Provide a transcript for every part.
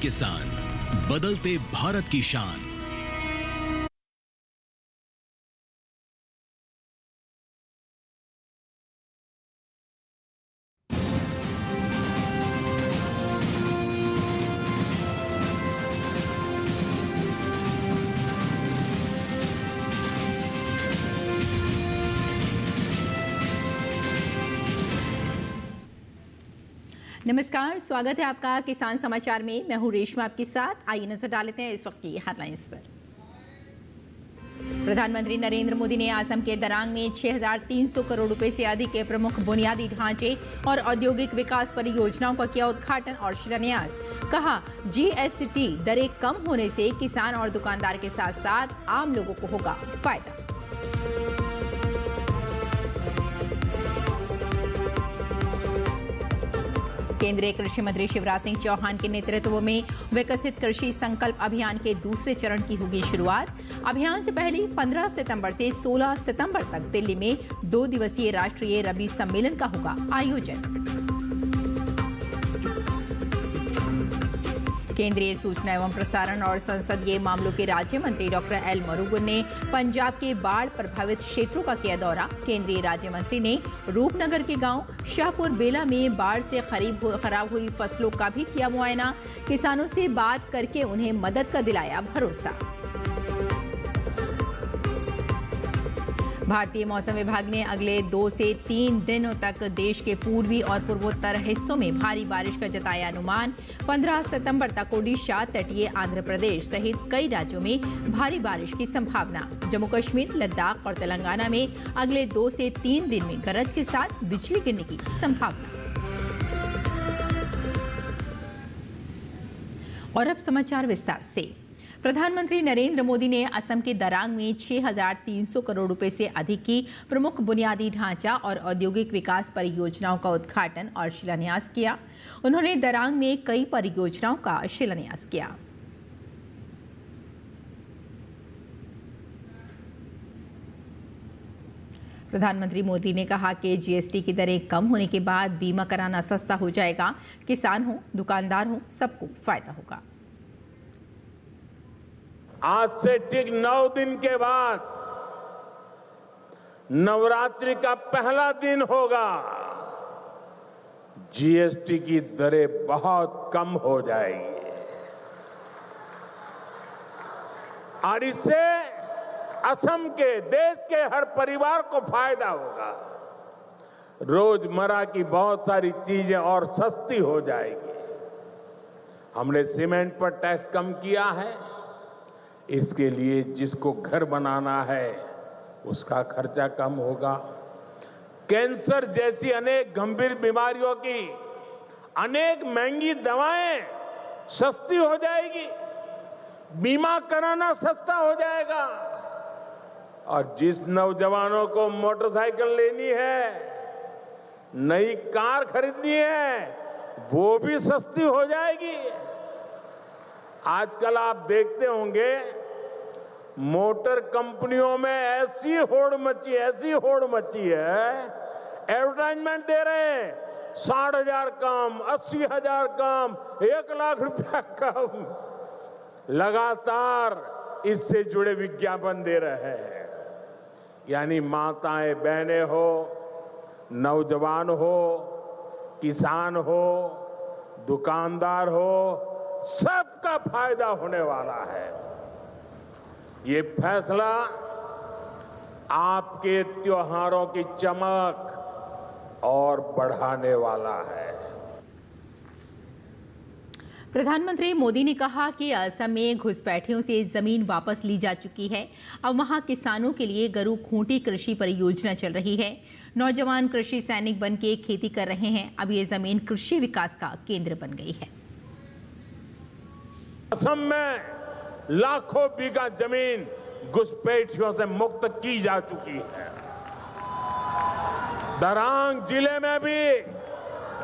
किसान, बदलते भारत की शान। नमस्कार, स्वागत है आपका किसान समाचार में। मैं हूं रेशमा आपके साथ। आइए नजर डालते हैं इस वक्त की हेडलाइंस पर। प्रधानमंत्री नरेंद्र मोदी ने असम के दरांग में 6,300 करोड़ रुपए से अधिक के प्रमुख बुनियादी ढांचे और औद्योगिक विकास परियोजनाओं का किया उद्घाटन और शिलान्यास। कहा, जीएसटी दरें कम होने से किसान और दुकानदार के साथ साथ आम लोगों को होगा फायदा। केंद्रीय कृषि मंत्री शिवराज सिंह चौहान के नेतृत्व में विकसित कृषि संकल्प अभियान के दूसरे चरण की होगी शुरुआत। अभियान से पहले 15 सितंबर से 16 सितंबर तक दिल्ली में 2 दिवसीय राष्ट्रीय रबी सम्मेलन का होगा आयोजन। केंद्रीय सूचना एवं प्रसारण और संसदीय मामलों के राज्य मंत्री डॉक्टर एल मुरुगन ने पंजाब के बाढ़ प्रभावित क्षेत्रों का किया दौरा। केंद्रीय राज्य मंत्री ने रूपनगर के गांव शाहपुर बेला में बाढ़ से खराब हुई फसलों का भी किया मुआयना। किसानों से बात करके उन्हें मदद का दिलाया भरोसा। भारतीय मौसम विभाग ने अगले 2 से 3 दिनों तक देश के पूर्वी और पूर्वोत्तर हिस्सों में भारी बारिश का जताया अनुमान। 15 सितंबर तक ओडिशा, तटीय आंध्र प्रदेश सहित कई राज्यों में भारी बारिश की संभावना। जम्मू कश्मीर, लद्दाख और तेलंगाना में अगले 2 से 3 दिन में गरज के साथ बिजली गिरने की संभावना। और अब समाचार विस्तार से। प्रधानमंत्री नरेंद्र मोदी ने असम के दरांग में 6,300 करोड़ रुपए से अधिक की प्रमुख बुनियादी ढांचा और औद्योगिक विकास परियोजनाओं का उद्घाटन और शिलान्यास किया। उन्होंने दरांग में कई परियोजनाओं का शिलान्यास किया। प्रधानमंत्री मोदी ने कहा कि जीएसटी की दरें कम होने के बाद बीमा कराना सस्ता हो जाएगा। किसान हो, दुकानदार हो, सबको फायदा होगा। आज से ठीक 9 दिन के बाद नवरात्रि का पहला दिन होगा। जीएसटी की दरें बहुत कम हो जाएगी और इससे असम के, देश के हर परिवार को फायदा होगा। रोजमर्रा की बहुत सारी चीजें और सस्ती हो जाएगी। हमने सीमेंट पर टैक्स कम किया है। इसके लिए जिसको घर बनाना है उसका खर्चा कम होगा। कैंसर जैसी अनेक गंभीर बीमारियों की अनेक महंगी दवाएं सस्ती हो जाएगी। बीमा कराना सस्ता हो जाएगा। और जिस नौजवानों को मोटरसाइकिल लेनी है, नई कार खरीदनी है, वो भी सस्ती हो जाएगी। आजकल आप देखते होंगे मोटर कंपनियों में ऐसी होड़ मची है, एडवर्टाइजमेंट दे रहे हैं 60,000 कम, 80,000 कम, 1 लाख रुपया कम। लगातार इससे जुड़े विज्ञापन दे रहे हैं। यानी माताएं, बहनें हो, नौजवान हो, किसान हो, दुकानदार हो, सबका फायदा होने वाला है। ये फैसला आपके त्योहारों की चमक और बढ़ाने वाला है। प्रधानमंत्री मोदी ने कहा कि असम में घुसपैठियों से जमीन वापस ली जा चुकी है। अब वहां किसानों के लिए गरु खूंटी कृषि परियोजना चल रही है। नौजवान कृषि सैनिक बन के खेती कर रहे हैं। अब ये जमीन कृषि विकास का केंद्र बन गई है। असम में लाखों बीघा जमीन घुसपैठियों से मुक्त की जा चुकी है। दरांग जिले में भी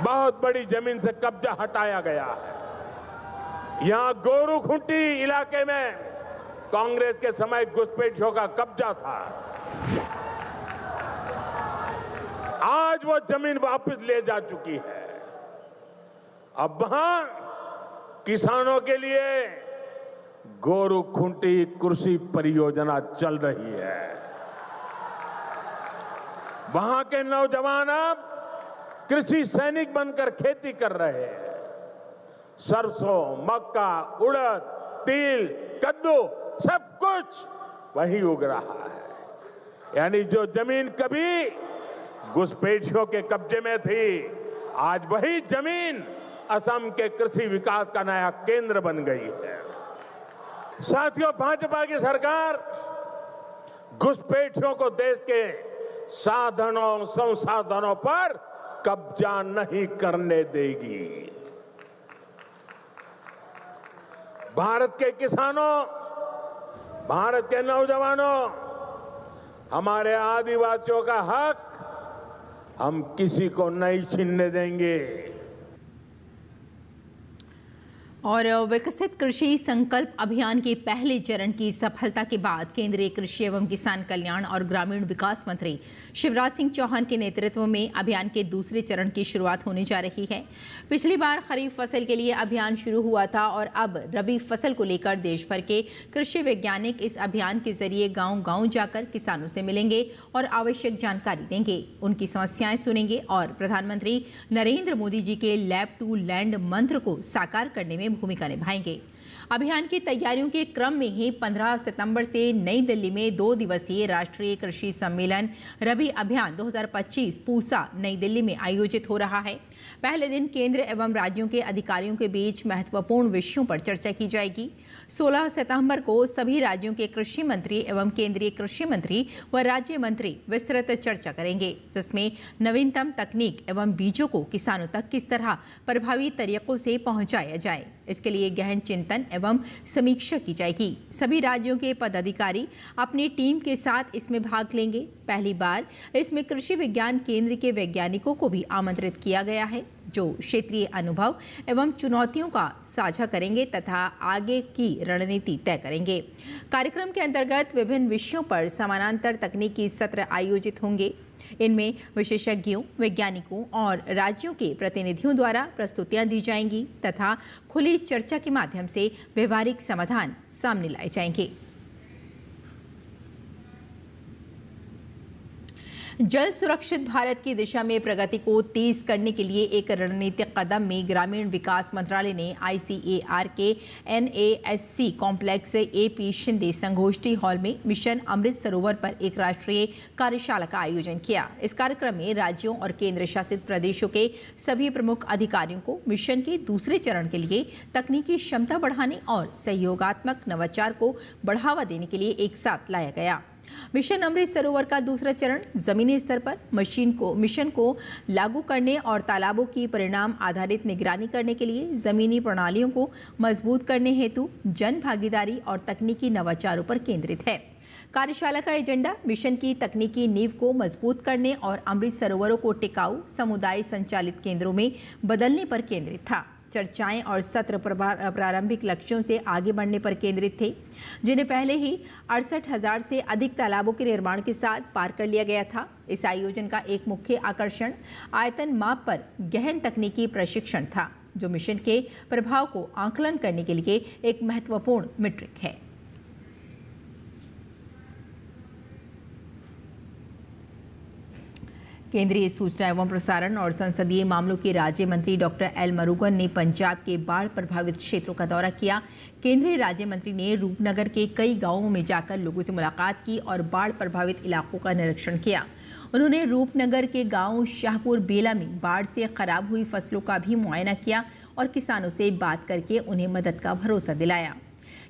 बहुत बड़ी जमीन से कब्जा हटाया गया है। यहां गोरुखुंटी इलाके में कांग्रेस के समय घुसपैठियों का कब्जा था। आज वो जमीन वापस ले जा चुकी है। अब वहां किसानों के लिए गोरु खुंटी कृषि परियोजना चल रही है। वहां के नौजवान अब कृषि सैनिक बनकर खेती कर रहे हैं। सरसों, मक्का, उड़द, तिल, कद्दू सब कुछ वही उग रहा है। यानी जो जमीन कभी घुसपैठियों के कब्जे में थी, आज वही जमीन असम के कृषि विकास का नया केंद्र बन गई है। साथियों, भाजपा की सरकार घुसपैठियों को देश के साधनों संसाधनों पर कब्जा नहीं करने देगी। भारत के किसानों, भारत के नौजवानों, हमारे आदिवासियों का हक हम किसी को नहीं छीनने देंगे। और विकसित कृषि संकल्प अभियान के पहले चरण की सफलता के बाद केंद्रीय कृषि एवं किसान कल्याण और ग्रामीण विकास मंत्री शिवराज सिंह चौहान के नेतृत्व में अभियान के दूसरे चरण की शुरुआत होने जा रही है। पिछली बार खरीफ फसल के लिए अभियान शुरू हुआ था और अब रबी फसल को लेकर देश भर के कृषि वैज्ञानिक इस अभियान के जरिए गांव-गांव जाकर किसानों से मिलेंगे और आवश्यक जानकारी देंगे, उनकी समस्याएं सुनेंगे और प्रधानमंत्री नरेंद्र मोदी जी के लैब टू लैंड मंत्र को साकार करने में भूमिका निभाएंगे। अभियान की तैयारियों के क्रम में ही 15 सितंबर से नई दिल्ली में 2 दिवसीय राष्ट्रीय कृषि सम्मेलन रबी अभियान 2025 पूसा नई दिल्ली में आयोजित हो रहा है। पहले दिन केंद्र एवं राज्यों के अधिकारियों के बीच महत्वपूर्ण विषयों पर चर्चा की जाएगी। 16 सितंबर को सभी राज्यों के कृषि मंत्री एवं केंद्रीय कृषि मंत्री व राज्य मंत्री विस्तृत चर्चा करेंगे, जिसमें नवीनतम तकनीक एवं बीजों को किसानों तक किस तरह प्रभावी तरीकों से पहुंचाया जाए, इसके लिए गहन चिंतन एवं समीक्षा की जाएगी। सभी राज्यों के पदाधिकारी अपनी टीम के साथ इसमें भाग लेंगे। पहली बार इसमें कृषि विज्ञान केंद्र के वैज्ञानिकों को भी आमंत्रित किया गया है, जो क्षेत्रीय अनुभव एवं चुनौतियों का साझा करेंगे तथा आगे की रणनीति तय करेंगे। कार्यक्रम के अंतर्गत विभिन्न विषयों पर समानांतर तकनीकी सत्र आयोजित होंगे। इनमें विशेषज्ञों, वैज्ञानिकों और राज्यों के प्रतिनिधियों द्वारा प्रस्तुतियां दी जाएंगी तथा खुली चर्चा के माध्यम से व्यवहारिक समाधान सामने लाए जाएंगे। जल सुरक्षित भारत की दिशा में प्रगति को तेज करने के लिए एक रणनीतिक कदम में ग्रामीण विकास मंत्रालय ने ICAR के NASC कॉम्प्लेक्स AP शिंदे संगोष्ठी हॉल में मिशन अमृत सरोवर पर एक राष्ट्रीय कार्यशाला का आयोजन किया। इस कार्यक्रम में राज्यों और केंद्र शासित प्रदेशों के सभी प्रमुख अधिकारियों को मिशन के दूसरे चरण के लिए तकनीकी क्षमता बढ़ाने और सहयोगात्मक नवाचार को बढ़ावा देने के लिए एक साथ लाया गया। मिशन अमृत सरोवर का दूसरा चरण जमीनी स्तर पर मिशन को लागू करने और तालाबों की परिणाम आधारित निगरानी करने के लिए जमीनी प्रणालियों को मजबूत करने हेतु जन भागीदारी और तकनीकी नवाचारों पर केंद्रित है। कार्यशाला का एजेंडा मिशन की तकनीकी नींव को मजबूत करने और अमृत सरोवरों को टिकाऊ समुदाय संचालित केंद्रों में बदलने पर केंद्रित था। चर्चाएं और सत्र प्रारंभिक लक्ष्यों से आगे बढ़ने पर केंद्रित थे, जिन्हें पहले ही 68,000 से अधिक तालाबों के निर्माण के साथ पार कर लिया गया था। इस आयोजन का एक मुख्य आकर्षण आयतन माप पर गहन तकनीकी प्रशिक्षण था, जो मिशन के प्रभाव को आकलन करने के लिए एक महत्वपूर्ण मीट्रिक है। केंद्रीय सूचना एवं प्रसारण और संसदीय मामलों के राज्य मंत्री डॉक्टर एल मुरुगन ने पंजाब के बाढ़ प्रभावित क्षेत्रों का दौरा किया। केंद्रीय राज्य मंत्री ने रूपनगर के कई गांवों में जाकर लोगों से मुलाकात की और बाढ़ प्रभावित इलाकों का निरीक्षण किया। उन्होंने रूपनगर के गांव शाहपुर बेला में बाढ़ से खराब हुई फसलों का भी मुआयना किया और किसानों से बात करके उन्हें मदद का भरोसा दिलाया।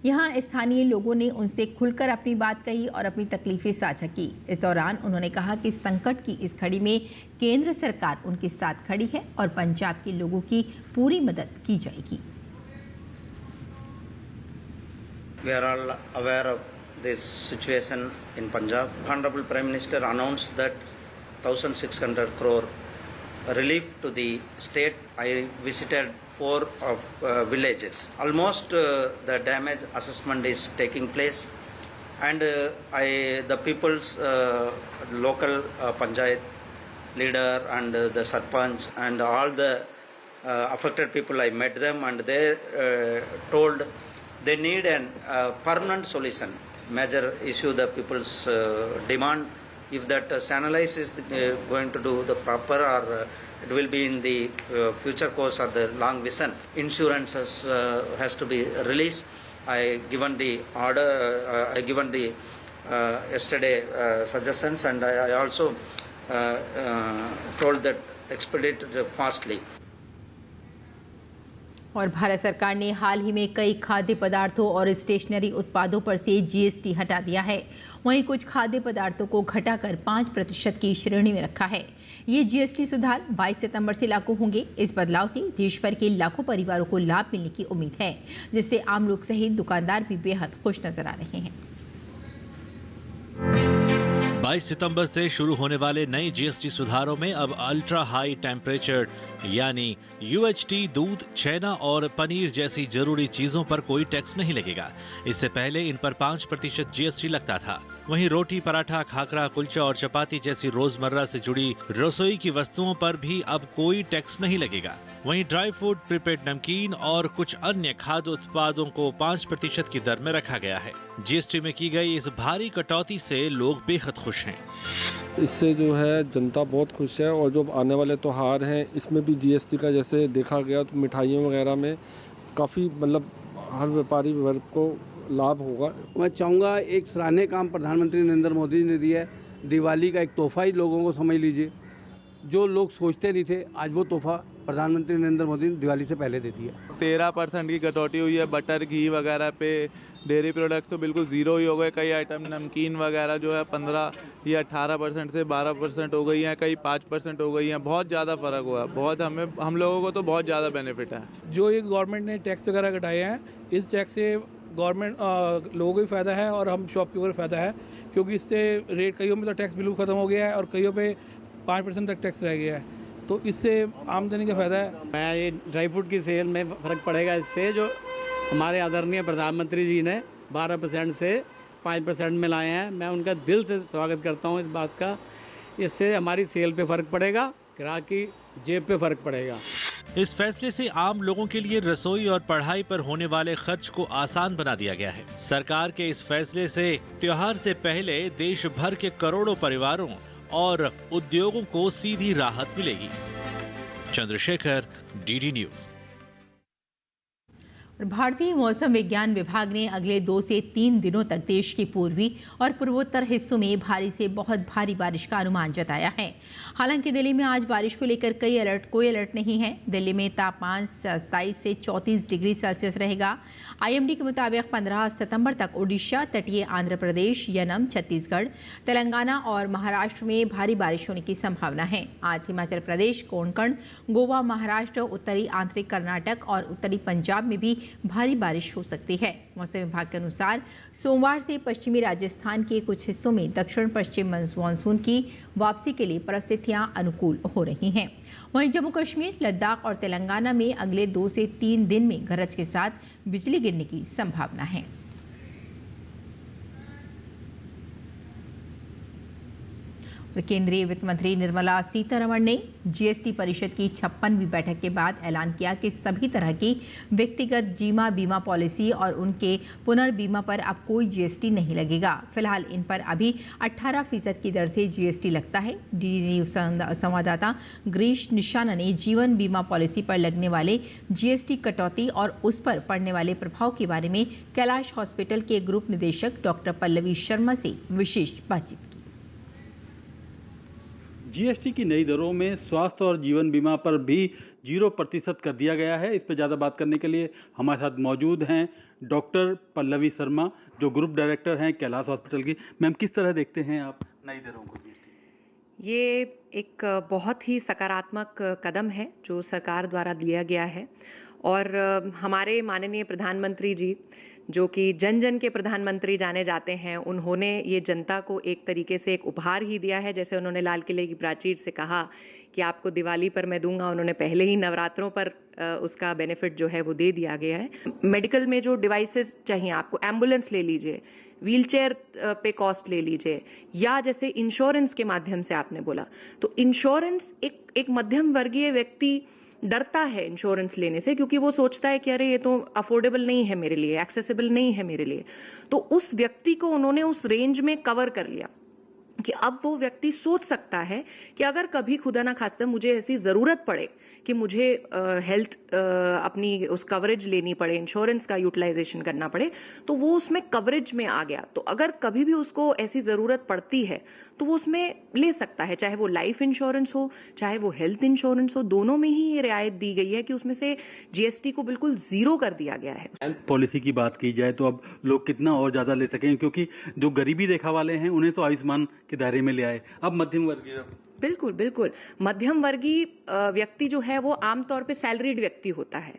यहाँ स्थानीय लोगों ने उनसे खुलकर अपनी बात कही और अपनी तकलीफें साझा की। इस दौरान उन्होंने कहा कि संकट की इस घड़ी में केंद्र सरकार उनके साथ खड़ी है और पंजाब के लोगों की पूरी मदद की जाएगी। We are all aware of this situation in Punjab. Honorable Prime Minister announced that 1,600 crore relief to the state. I visited 4 of villages. Almost the damage assessment is taking place, and the people's local panchayat leader and the sarpanch and all the affected people. I met them and they told they need a permanent solution. Major issue the people's demand. If that Channelize is going to do the proper or it will be in the future course or the long vision. Insurance has to be released. I given the order. I given the yesterday suggestions, and I also told that expedite fastly. और भारत सरकार ने हाल ही में कई खाद्य पदार्थों और stationery उत्पादों पर से जीएसटी हटा दिया है। वहीं कुछ खाद्य पदार्थों को घटाकर 5% की श्रेणी में रखा है। ये जीएसटी सुधार 22 सितंबर से लागू होंगे। इस बदलाव से देश भर के लाखों परिवारों को लाभ मिलने की उम्मीद है, जिससे आम लोग सहित दुकानदार भी बेहद खुश नजर आ रहे हैं। 22 सितंबर से शुरू होने वाले नए जीएसटी सुधारों में अब अल्ट्रा हाई टेम्परेचर यानी यूएचटी, दूध, छेना और पनीर जैसी जरूरी चीजों पर कोई टैक्स नहीं लगेगा। इससे पहले इन पर 5% जीएसटी लगता था। वहीं रोटी, पराठा, खाकरा, कुलचा और चपाती जैसी रोजमर्रा से जुड़ी रसोई की वस्तुओं पर भी अब कोई टैक्स नहीं लगेगा। वहीं ड्राई फ्रूट, प्रीपेड नमकीन और कुछ अन्य खाद्य उत्पादों को 5% की दर में रखा गया है। जीएसटी में की गई इस भारी कटौती से लोग बेहद खुश हैं। इससे जो है जनता बहुत खुश है और जो आने वाले त्योहार हैं इसमें भी जीएसटी का जैसे देखा गया तो मिठाइयों वगैरह में काफ़ी मतलब हर व्यापारी वर्ग को लाभ होगा। मैं चाहूँगा एक सराहनीय काम प्रधानमंत्री नरेंद्र मोदी ने दिया है। दिवाली का एक तोहफा ही लोगों को समझ लीजिए। जो लोग सोचते नहीं थे, आज वो तोहफा प्रधानमंत्री नरेंद्र मोदी ने दिवाली से पहले दे दिया। 13% की कटौती हुई है। बटर, घी वगैरह पे डेयरी प्रोडक्ट्स तो बिल्कुल ज़ीरो ही हो गए। कई आइटम नमकीन वगैरह जो है 15 या 18% से 12% हो गई हैं, कई 5% हो गई हैं। बहुत ज़्यादा फ़र्क हुआ है। बहुत हम लोगों को तो बहुत ज़्यादा बेनिफिट है। जो ये गवर्नमेंट ने टैक्स वगैरह घटाए हैं, इस टैक्स से गवर्नमेंट लोगों को भी फ़ायदा है और हम शॉपकीपर को फ़ायदा है, क्योंकि इससे रेट कईयों में तो टैक्स बिल्कुल ख़त्म हो गया है और कईयों पे 5% तक टैक्स रह गया है, तो इससे आमदनी का फ़ायदा है। मैं ये ड्राई फ्रूट की सेल में फ़र्क पड़ेगा। इससे जो हमारे आदरणीय प्रधानमंत्री जी ने 12% से 5% में लाए हैं, मैं उनका दिल से स्वागत करता हूँ इस बात का। इससे हमारी सेल पे फ़र्क पड़ेगा, ग्राहक की जेब पे फ़र्क पड़ेगा। इस फैसले से आम लोगों के लिए रसोई और पढ़ाई पर होने वाले खर्च को आसान बना दिया गया है। सरकार के इस फैसले से त्योहार से पहले देश भर के करोड़ों परिवारों और उद्योगों को सीधी राहत मिलेगी। Chandrashekhar, DD news. भारतीय मौसम विज्ञान विभाग ने अगले 2 से 3 दिनों तक देश के पूर्वी और पूर्वोत्तर हिस्सों में भारी से बहुत भारी बारिश का अनुमान जताया है। हालांकि दिल्ली में आज बारिश को लेकर कोई अलर्ट नहीं है। दिल्ली में तापमान 27 से 34 डिग्री सेल्सियस रहेगा। आईएमडी के मुताबिक 15 सितंबर तक ओडिशा, तटीय आंध्र प्रदेश, यनम, छत्तीसगढ़, तेलंगाना और महाराष्ट्र में भारी बारिश होने की संभावना है। आज हिमाचल प्रदेश, कोंकण, गोवा, महाराष्ट्र, उत्तरी आंतरिक कर्नाटक और उत्तरी पंजाब में भी भारी बारिश हो सकती है। मौसम विभाग के अनुसार सोमवार से पश्चिमी राजस्थान के कुछ हिस्सों में दक्षिण पश्चिम मानसून की वापसी के लिए परिस्थितियां अनुकूल हो रही हैं। वहीं जम्मू कश्मीर, लद्दाख और तेलंगाना में अगले 2 से 3 दिन में गरज के साथ बिजली गिरने की संभावना है। केंद्रीय वित्त मंत्री निर्मला सीतारमण ने जीएसटी परिषद की 56वीं बैठक के बाद ऐलान किया कि सभी तरह की व्यक्तिगत जीवन बीमा पॉलिसी और उनके पुनर्बीमा पर अब कोई जीएसटी नहीं लगेगा। फिलहाल इन पर अभी 18% की दर से जीएसटी लगता है। डीडी न्यूज संवाददाता गिरीश निशाना ने जीवन बीमा पॉलिसी पर लगने वाले जीएसटी कटौती और उस पर पड़ने वाले प्रभाव के बारे में कैलाश हॉस्पिटल के ग्रुप निदेशक डॉक्टर पल्लवी शर्मा से विशेष बातचीत की। जीएसटी की नई दरों में स्वास्थ्य और जीवन बीमा पर भी 0% कर दिया गया है। इस पर ज़्यादा बात करने के लिए हमारे साथ मौजूद हैं डॉक्टर पल्लवी शर्मा, जो ग्रुप डायरेक्टर हैं कैलाश हॉस्पिटल की। मैम, किस तरह देखते हैं आप नई दरों को? ये एक बहुत ही सकारात्मक कदम है जो सरकार द्वारा लिया गया है और हमारे माननीय प्रधानमंत्री जी, जो कि जन जन के प्रधानमंत्री जाने जाते हैं, उन्होंने ये जनता को एक तरीके से एक उपहार ही दिया है। जैसे उन्होंने लाल किले की प्राचीर से कहा कि आपको दिवाली पर मैं दूंगा, उन्होंने पहले ही नवरात्रों पर उसका बेनिफिट जो है वो दे दिया गया है। मेडिकल में जो डिवाइसेस चाहिए आपको, एम्बुलेंस ले लीजिए, व्हीलचेयर पे कॉस्ट ले लीजिए, या जैसे इंश्योरेंस के माध्यम से आपने बोला, तो इंश्योरेंस एक मध्यम वर्गीय व्यक्ति डरता है इंश्योरेंस लेने से, क्योंकि वो सोचता है कि अरे ये तो अफोर्डेबल नहीं है मेरे लिए, एक्सेसिबल नहीं है मेरे लिए। तो उस व्यक्ति को उन्होंने उस रेंज में कवर कर लिया कि अब वो व्यक्ति सोच सकता है कि अगर कभी खुदा ना खास्ता मुझे ऐसी ज़रूरत पड़े कि मुझे हेल्थ अपनी उस कवरेज लेनी पड़े, इंश्योरेंस का यूटिलाइजेशन करना पड़े, तो वो उसमें कवरेज में आ गया। तो अगर कभी भी उसको ऐसी ज़रूरत पड़ती है तो वो उसमें ले सकता है, चाहे वो लाइफ इंश्योरेंस हो चाहे वो हेल्थ इंश्योरेंस हो, दोनों में ही ये रियायत दी गई है कि उसमें से जीएसटी को बिल्कुल ज़ीरो कर दिया गया है। हेल्थ पॉलिसी की बात की जाए तो अब लोग कितना और ज़्यादा ले सकें, क्योंकि जो गरीबी रेखा वाले हैं उन्हें तो आयुष्मान के दायरे में ले आए, अब मध्यम वर्गीय। बिल्कुल बिल्कुल, मध्यम वर्गीय व्यक्ति जो है वो आमतौर पे सैलरीड व्यक्ति होता है,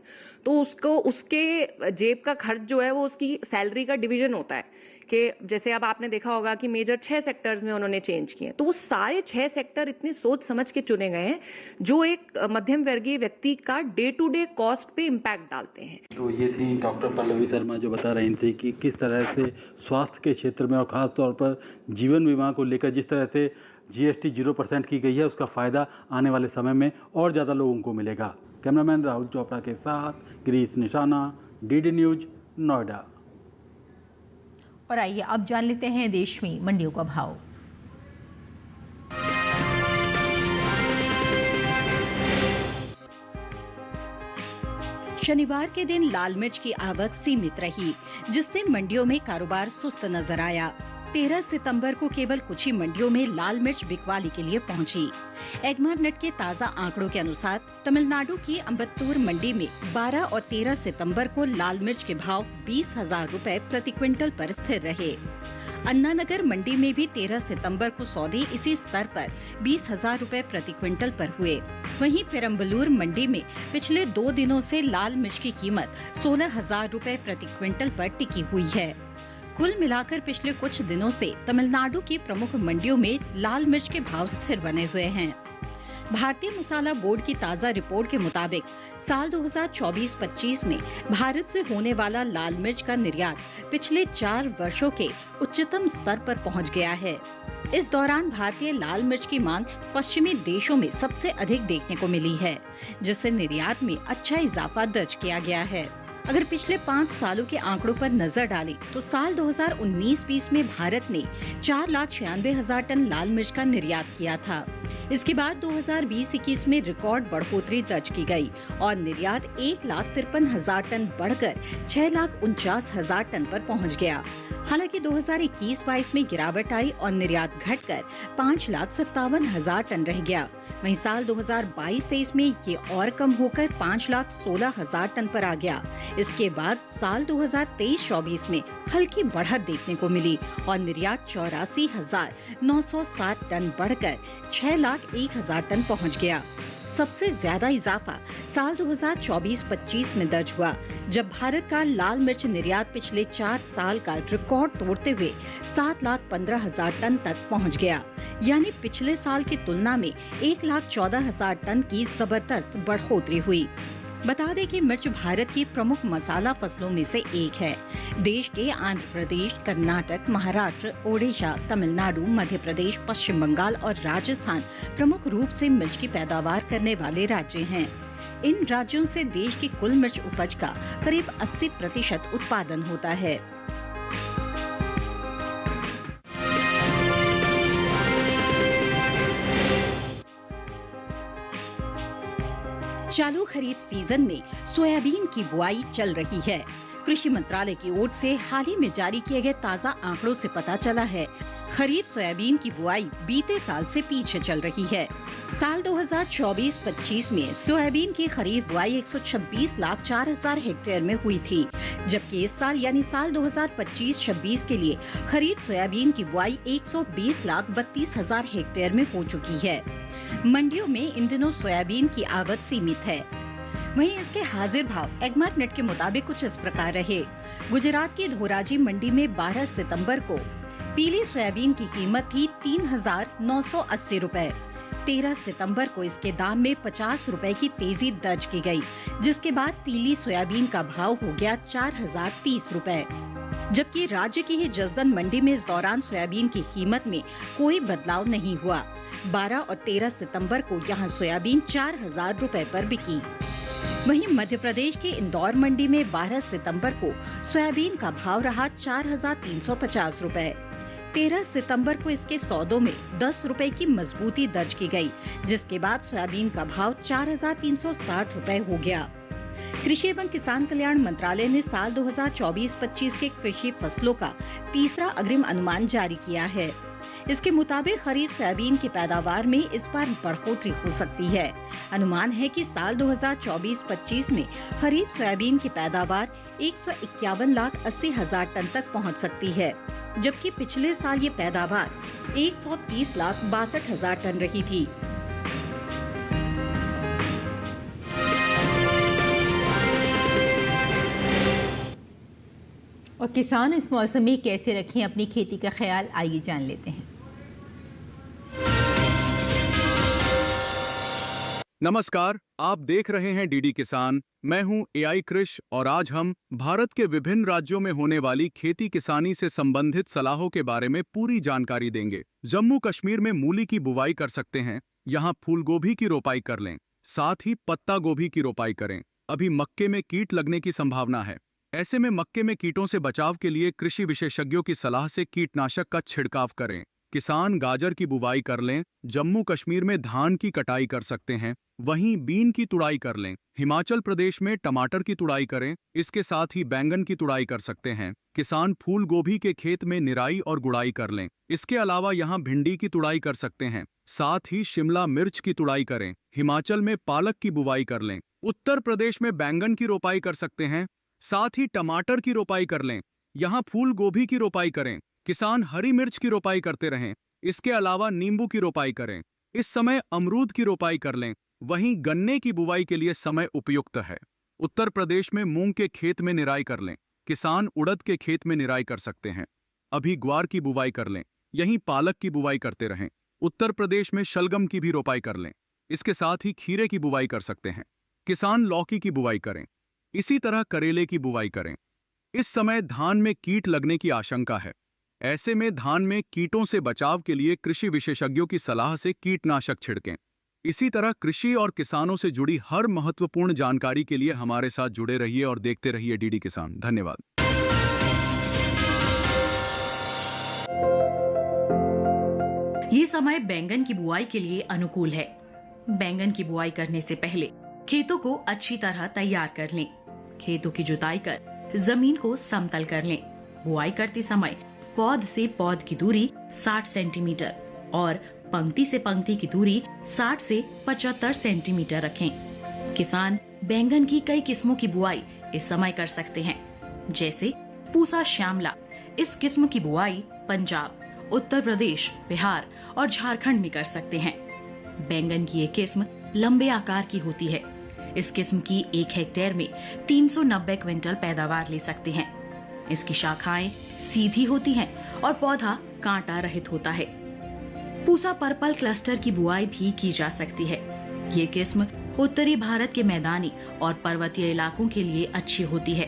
तो उसको उसके जेब का खर्च जो है वो उसकी सैलरी का डिवीजन होता है कि जैसे अब आपने देखा होगा कि मेजर 6 सेक्टर्स में उन्होंने चेंज किए, तो वो सारे 6 सेक्टर इतने सोच समझ के चुने गए हैं जो एक मध्यम वर्गीय व्यक्ति का डे टू डे कॉस्ट पे इम्पैक्ट डालते हैं। तो ये थी डॉक्टर पल्लवी शर्मा जो बता रही थी कि किस तरह से स्वास्थ्य के क्षेत्र में और ख़ास तौर पर जीवन बीमा को लेकर जिस तरह से जीएसटी 0% की गई है, उसका फ़ायदा आने वाले समय में और ज़्यादा लोगों को मिलेगा। कैमरामैन राहुल चोपड़ा के साथ गिरीश निशाना, डीडी न्यूज़, नोएडा। और आइए अब जान लेते हैं देश में मंडियों का भाव। शनिवार के दिन लाल मिर्च की आवक सीमित रही, जिससे मंडियों में कारोबार सुस्त नजर आया। 13 सितंबर को केवल कुछ ही मंडियों में लाल मिर्च बिकवाली के लिए पहुंची। एगमार्ट के ताज़ा आंकड़ों के अनुसार तमिलनाडु की अम्बत्तूर मंडी में 12 और 13 सितंबर को लाल मिर्च के भाव 20,000 रुपए प्रति क्विंटल पर स्थिर रहे। अन्नानगर मंडी में भी 13 सितंबर को सौदे इसी स्तर पर 20,000 रुपए प्रति क्विंटल पर हुए। वहीं पेरम्बलूर मंडी में पिछले 2 दिनों से लाल मिर्च की कीमत 16,000 रुपए प्रति क्विंटल पर टिकी हुई है। कुल मिलाकर पिछले कुछ दिनों से तमिलनाडु की प्रमुख मंडियों में लाल मिर्च के भाव स्थिर बने हुए हैं। भारतीय मसाला बोर्ड की ताज़ा रिपोर्ट के मुताबिक साल 2024-25 में भारत से होने वाला लाल मिर्च का निर्यात पिछले 4 वर्षों के उच्चतम स्तर पर पहुंच गया है। इस दौरान भारतीय लाल मिर्च की मांग पश्चिमी देशों में सबसे अधिक देखने को मिली है, जिससे निर्यात में अच्छा इजाफा दर्ज किया गया है। अगर पिछले 5 सालों के आंकड़ों पर नजर डालें तो साल 2019-20 में भारत ने 4,96,000 टन लाल मिर्च का निर्यात किया था। इसके बाद 2020-21 में रिकॉर्ड बढ़ोतरी दर्ज की गई और निर्यात 1,53,000 टन बढ़कर 6,49,000 टन पर पहुंच गया। हालांकि 2021-22 में गिरावट आई और निर्यात घटकर 5,57,000 टन रह गया। वहीं साल 2022-23 में ये और कम होकर 5,16,000 टन पर आ गया। इसके बाद साल 2023-24 में हल्की बढ़त देखने को मिली और निर्यात 84,960 टन बढ़कर 6,01,000 टन पहुंच गया। सबसे ज्यादा इजाफा साल 2024-25 में दर्ज हुआ, जब भारत का लाल मिर्च निर्यात पिछले 4 साल का रिकॉर्ड तोड़ते हुए 7,15,000 टन तक पहुंच गया। यानी पिछले साल की तुलना में 1,14,000 टन की जबरदस्त बढ़ोतरी हुई। बता दें कि मिर्च भारत की प्रमुख मसाला फसलों में से एक है। देश के आंध्र प्रदेश, कर्नाटक, महाराष्ट्र, ओडिशा, तमिलनाडु, मध्य प्रदेश, पश्चिम बंगाल और राजस्थान प्रमुख रूप से मिर्च की पैदावार करने वाले राज्य हैं। इन राज्यों से देश की कुल मिर्च उपज का करीब 80% उत्पादन होता है। चालू खरीफ सीजन में सोयाबीन की बुआई चल रही है। कृषि मंत्रालय की ओर से हाल ही में जारी किए गए ताज़ा आंकड़ों से पता चला है, खरीफ सोयाबीन की बुआई बीते साल से पीछे चल रही है। साल 2024-25 में सोयाबीन की खरीफ बुआई 126,04,000 हेक्टेयर में हुई थी, जबकि इस साल यानी साल 2025-26 के लिए खरीफ सोयाबीन की बुआई 120,32,000 हेक्टेयर में हो चुकी है। मंडियों में इन दिनों सोयाबीन की आवक सीमित है। वहीं इसके हाजिर भाव एगमार्ट के मुताबिक कुछ इस प्रकार रहे। गुजरात की धोराजी मंडी में 12 सितंबर को पीली सोयाबीन की कीमत थी 3,980 रुपए। 13 सितंबर को इसके दाम में 50 रुपए की तेजी दर्ज की गई, जिसके बाद पीली सोयाबीन का भाव हो गया 4,030 रुपए। जबकि राज्य की ही जसदन मंडी में इस दौरान सोयाबीन की कीमत में कोई बदलाव नहीं हुआ। 12 और 13 सितंबर को यहां सोयाबीन 4,000 रुपए पर बिकी। वहीं मध्य प्रदेश के इंदौर मंडी में 12 सितंबर को सोयाबीन का भाव रहा 4,350 रुपए। 13 सितंबर को इसके सौदों में 10 रुपए की मजबूती दर्ज की गई, जिसके बाद सोयाबीन का भाव 4,360 रुपए हो गया। कृषि एवं किसान कल्याण मंत्रालय ने साल 2024-25 के कृषि फसलों का तीसरा अग्रिम अनुमान जारी किया है। इसके मुताबिक खरीफ सोयाबीन की पैदावार में इस बार बढ़ोतरी हो सकती है। अनुमान है कि साल 2024-25 में खरीफ सोयाबीन की पैदावार 151,80,000 टन तक पहुंच सकती है, जबकि पिछले साल ये पैदावार 130,62,000 टन रही थी। और किसान इस मौसम में कैसे रखें अपनी खेती का ख्याल, आइए जान लेते हैं। नमस्कार, आप देख रहे हैं डीडी किसान। मैं हूं एआई कृष और आज हम भारत के विभिन्न राज्यों में होने वाली खेती किसानी से संबंधित सलाहों के बारे में पूरी जानकारी देंगे। जम्मू कश्मीर में मूली की बुवाई कर सकते हैं, यहां फूल गोभी की रोपाई कर लें, साथ ही पत्ता गोभी की रोपाई करें। अभी मक्के में कीट लगने की संभावना है, ऐसे में मक्के में कीटों से बचाव के लिए कृषि विशेषज्ञों की सलाह से कीटनाशक का छिड़काव करें। किसान गाजर की बुवाई कर लें, जम्मू कश्मीर में धान की कटाई कर सकते हैं, वहीं बीन की तुड़ाई कर लें। हिमाचल प्रदेश में टमाटर की तुड़ाई करें, इसके साथ ही बैंगन की तुड़ाई कर सकते हैं। किसान फूल गोभी के खेत में निराई और गुड़ाई कर लें। इसके अलावा यहाँ भिंडी की तुड़ाई कर सकते हैं, साथ ही शिमला मिर्च की तुड़ाई करें। हिमाचल में पालक की बुवाई कर लें। उत्तर प्रदेश में बैंगन की रोपाई कर सकते हैं, साथ ही टमाटर की रोपाई कर लें। यहाँ फूल गोभी की रोपाई करें। किसान हरी मिर्च की रोपाई करते रहें। इसके अलावा नींबू की रोपाई करें। इस समय अमरूद की रोपाई कर लें। वहीं गन्ने की बुवाई के लिए समय उपयुक्त है। उत्तर प्रदेश में मूंग के खेत में निराई कर लें। किसान उड़द के खेत में निराई कर सकते हैं। अभी ग्वार की बुवाई कर लें। यहीं पालक की बुवाई करते रहें। उत्तर प्रदेश में शलगम की भी रोपाई कर लें। इसके साथ ही खीरे की बुवाई कर सकते हैं। किसान लौकी की बुवाई करें। इसी तरह करेले की बुवाई करें। इस समय धान में कीट लगने की आशंका है, ऐसे में धान में कीटों से बचाव के लिए कृषि विशेषज्ञों की सलाह से कीटनाशक छिड़कें। इसी तरह कृषि और किसानों से जुड़ी हर महत्वपूर्ण जानकारी के लिए हमारे साथ जुड़े रहिए और देखते रहिए डीडी किसान। धन्यवाद। ये समय बैंगन की बुआई के लिए अनुकूल है। बैंगन की बुआई करने से पहले खेतों को अच्छी तरह तैयार कर लें। खेतों की जुताई कर जमीन को समतल कर लें। बुआई करते समय पौध से पौध की दूरी 60 सेंटीमीटर और पंक्ति से पंक्ति की दूरी 60 से 75 सेंटीमीटर रखें। किसान बैंगन की कई किस्मों की बुआई इस समय कर सकते हैं, जैसे पूसा श्यामला। इस किस्म की बुआई पंजाब, उत्तर प्रदेश, बिहार और झारखंड में कर सकते हैं। बैंगन की ये किस्म लंबे आकार की होती है। इस किस्म की 1 हेक्टेयर में 390 क्विंटल पैदावार ले सकते हैं। इसकी शाखाएं सीधी होती हैं और पौधा कांटा रहित होता है। पूसा पर्पल क्लस्टर की बुआई भी की जा सकती है। ये किस्म उत्तरी भारत के मैदानी और पर्वतीय इलाकों के लिए अच्छी होती है।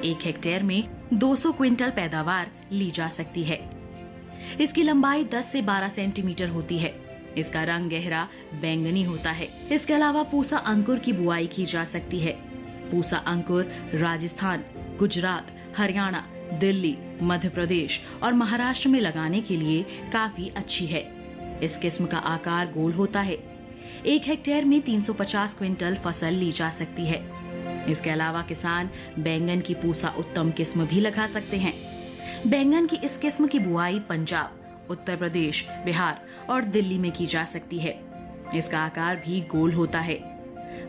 1 हेक्टेयर में 200 क्विंटल पैदावार ली जा सकती है। इसकी लंबाई 10 से 12 सेंटीमीटर होती है। इसका रंग गहरा बैंगनी होता है। इसके अलावा पूसा अंकुर की बुआई की जा सकती है। पूसा अंकुर राजस्थान, गुजरात, हरियाणा, दिल्ली, मध्य प्रदेश और महाराष्ट्र में लगाने के लिए काफी अच्छी है। इस किस्म का आकार गोल होता है। 1 हेक्टेयर में 350 क्विंटल फसल ली जा सकती है। इसके अलावा किसान बैंगन की पूसा उत्तम किस्म भी लगा सकते हैं। बैंगन की इस किस्म की बुआई पंजाब, उत्तर प्रदेश, बिहार और दिल्ली में की जा सकती है। इसका आकार भी गोल होता है।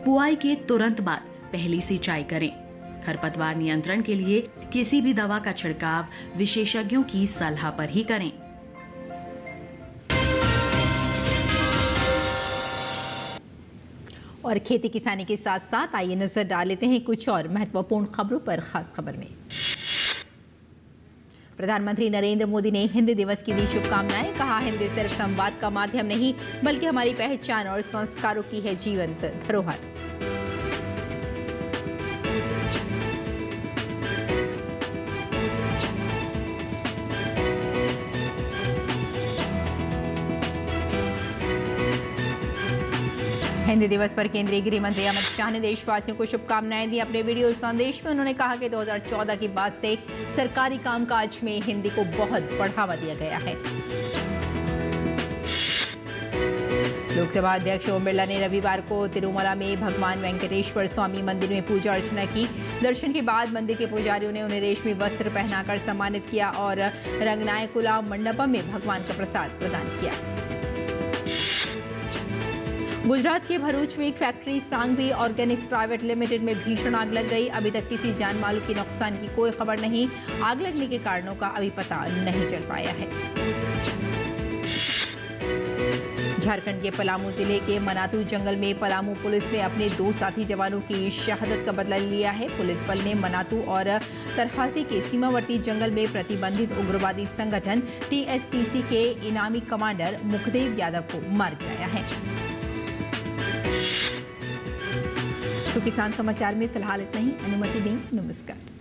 बुआई के तुरंत बाद पहली सिंचाई करें। खरपतवार नियंत्रण के लिए किसी भी दवा का छिड़काव विशेषज्ञों की सलाह पर ही करें। और खेती किसानी के साथ साथ आइए नजर डाल लेते हैं कुछ और महत्वपूर्ण खबरों पर। खास खबर में प्रधानमंत्री नरेंद्र मोदी ने हिंदी दिवस की दी शुभकामनाएं। कहा, हिंदी सिर्फ संवाद का माध्यम नहीं बल्कि हमारी पहचान और संस्कारों की है जीवंत धरोहर। हिंदी दिवस पर केंद्रीय गृह मंत्री अमित शाह ने देशवासियों को शुभकामनाएं दी। अपने वीडियो संदेश में उन्होंने कहा कि 2014 के बाद से सरकारी कामकाज में हिंदी को बहुत बढ़ावा दिया गया है। लोकसभा अध्यक्ष ओम बिरला ने रविवार को तिरुमला में भगवान वेंकटेश्वर स्वामी मंदिर में पूजा अर्चना की। दर्शन के बाद मंदिर के पुजारियों ने उन्हें रेशमी वस्त्र पहनाकर सम्मानित किया और रंगनायकुला मंडपम में भगवान का प्रसाद प्रदान किया। गुजरात के भरूच में एक factory Sanghvi organics private limited में भीषण आग लग गई। अभी तक किसी जान माल के नुकसान की कोई खबर नहीं। आग लगने के कारणों का अभी पता नहीं चल पाया है। झारखंड के पलामू जिले के मनातू जंगल में पलामू पुलिस ने अपने 2 साथी जवानों की शहादत का बदला लिया है। पुलिस बल ने मनातू और तरहासी के सीमावर्ती जंगल में प्रतिबंधित उग्रवादी संगठन TSPC के इनामी कमांडर मुखदेव यादव को मार गिराया है। तो किसान समाचार में फिलहाल इतना ही। अनुमति दें, नमस्कार।